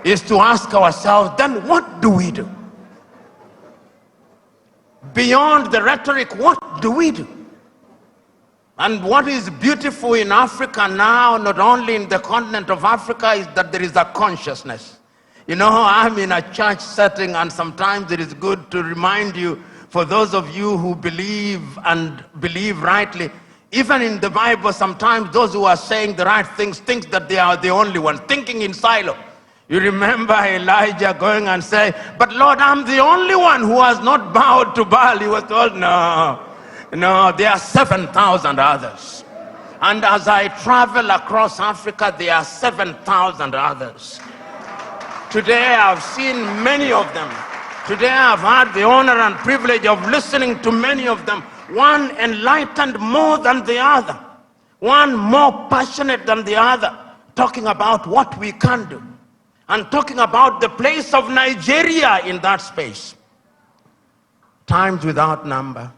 is to ask ourselves, then what do we do? Beyond the rhetoric, what do we do? And what is beautiful in Africa now, not only in the continent of Africa, is that there is a consciousness. You know, I'm in a church setting, and sometimes it is good to remind you, for those of you who believe and believe rightly, even in the Bible, sometimes those who are saying the right things think that they are the only ones, thinking in silo. You remember Elijah going and saying, but Lord, I'm the only one who has not bowed to Baal. He was told, no, there are 7,000 others. And as I travel across Africa, there are 7,000 others. Today I've seen many of them. Today I've had the honor and privilege of listening to many of them. One enlightened more than the other. One more passionate than the other, talking about what we can do. And talking about the place of Nigeria in that space. Times without number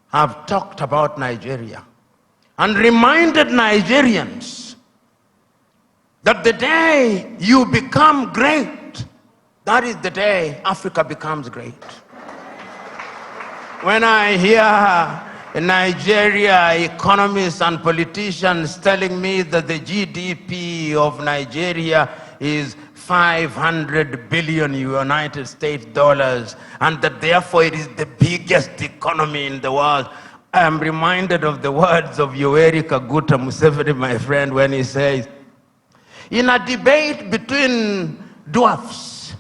have talked about Nigeria and reminded Nigerians that the day you become great, that is the day Africa becomes great. When I hear Nigeria economists and politicians telling me that the GDP of Nigeria is 500 billion United States dollars, and that therefore it is the biggest economy in the world, I am reminded of the words of Yoweri Kaguta Museveni, my friend, when he says, in a debate between dwarfs,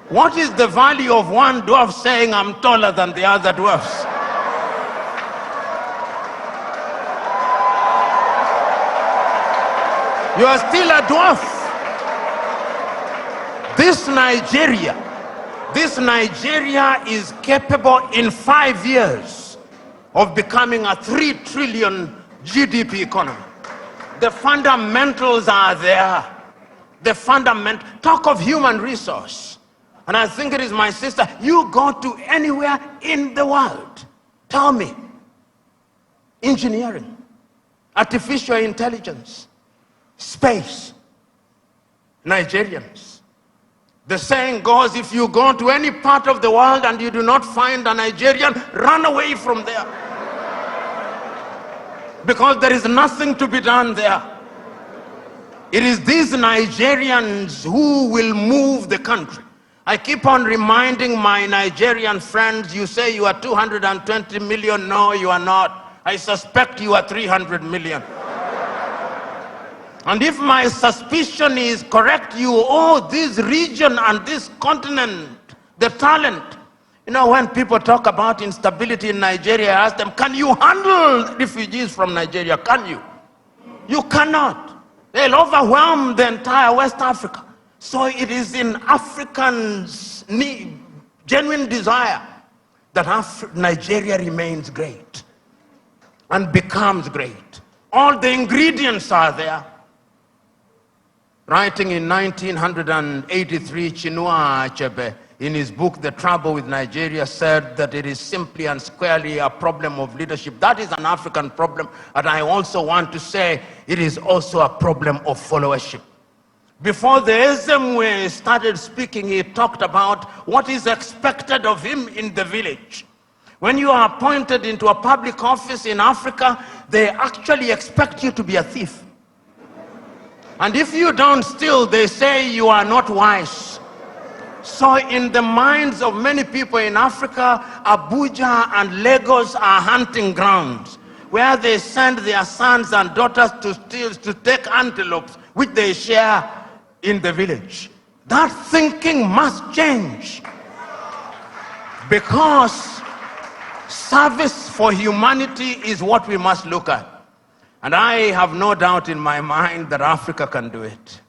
what is the value of one dwarf saying I'm taller than the other dwarfs? You are still a dwarf. This Nigeria is capable in 5 years of becoming a 3 trillion GDP economy. The fundamentals are there. Talk of human resource. And I think it is my sister, you go to anywhere in the world, tell me, engineering, artificial intelligence, space, Nigerians. The saying goes, if you go to any part of the world and you do not find a Nigerian, run away from there. Because there is nothing to be done there. It is these Nigerians who will move the country. I keep on reminding my Nigerian friends, you say you are 220 million. No, you are not. I suspect you are 300 million. And if my suspicion is correct, you owe this region and this continent the talent. You know, when people talk about instability in Nigeria, I ask them, can you handle refugees from Nigeria? Can you? You cannot. They'll overwhelm the entire West Africa. So it is in Africans' genuine desire that Nigeria remains great and becomes great. All the ingredients are there. Writing in 1983, Chinua Achebe, in his book, The Trouble with Nigeria, said that it is simply and squarely a problem of leadership. That is an African problem, and I also want to say it is also a problem of followership. Before the Ezemwe started speaking, he talked about what is expected of him in the village. When you are appointed into a public office in Africa, they actually expect you to be a thief. And if you don't steal, they say you are not wise. So in the minds of many people in Africa, Abuja and Lagos are hunting grounds where they send their sons and daughters to take antelopes, which they share in the village. That thinking must change, because service for humanity is what we must look at. And I have no doubt in my mind that Africa can do it.